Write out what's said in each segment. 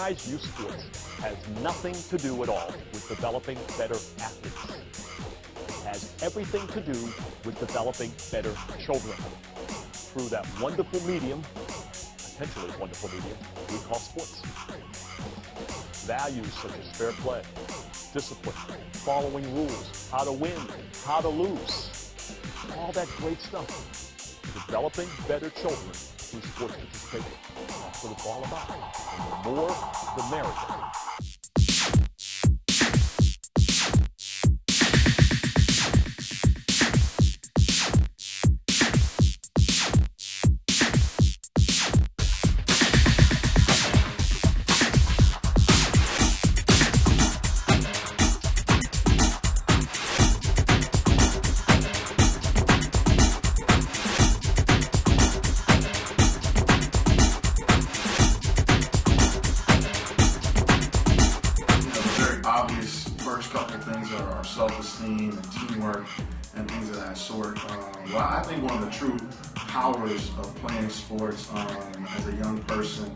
organized youth sports has nothing to do at all with developing better athletes. It has everything to do with developing better children through that wonderful medium, potentially wonderful medium, we call sports. Values such as fair play, discipline, following rules, how to win, how to lose, all that great stuff. Developing better children through sports participation. That's what it's all about. And the more, the merrier. Obvious first couple things are self-esteem and teamwork and things of that sort. Well, I think one of the true powers of playing sports as a young person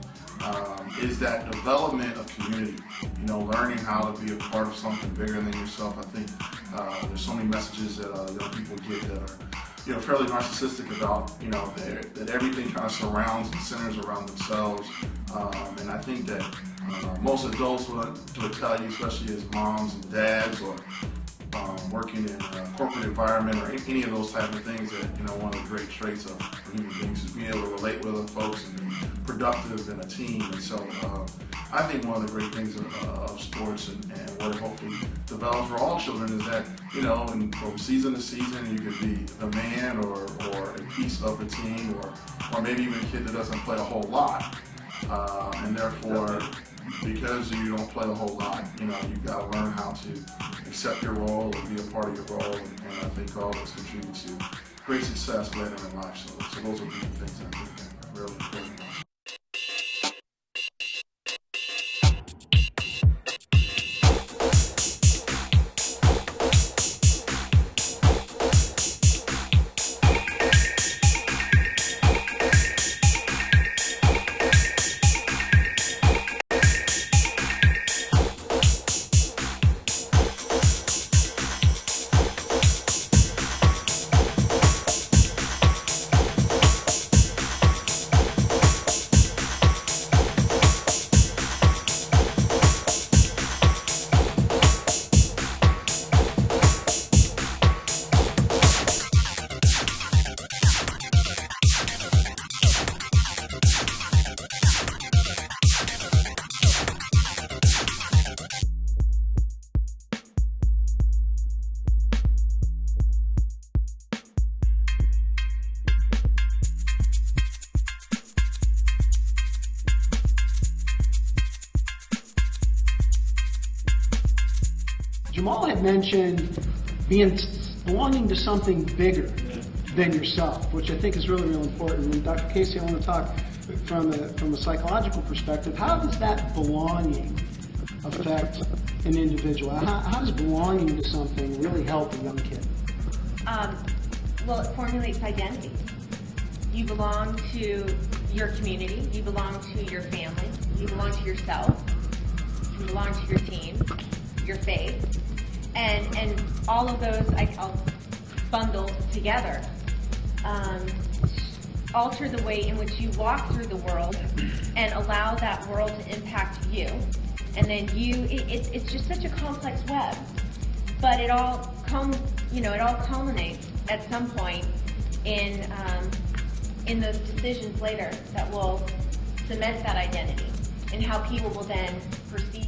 is that development of community. You know, learning how to be a part of something bigger than yourself. I think there's so many messages that young people get that are, fairly narcissistic about, that everything kind of surrounds and centers around themselves. And I think that most adults would tell you, especially as moms and dads or working in a corporate environment or any of those type of things, that one of the great traits of human beings is being able to relate with other folks and be productive in a team. And so I think one of the great things of sports and what it hopefully develops for all children is that, and from season to season, you could be a man or a piece of a team or maybe even a kid that doesn't play a whole lot. And therefore, because you don't play a whole lot, you've got to learn how to accept your role and be a part of your role, and I think all those contribute to great success later in life. So those would be the things I think are really important. Jamal had mentioned belonging to something bigger than yourself, which I think is really, really important. And Dr. Casey, I want to talk from a psychological perspective. How does that belonging affect an individual? How does belonging to something really help a young kid? Well, it formulates identity. You belong to your community, you belong to your family, you belong to yourself, you belong to your team, your faith, and all of those I'll bundle together alter the way in which you walk through the world and allow that world to impact you. And then it's just such a complex web, but it all culminates at some point in those decisions later that will cement that identity and how people will then perceive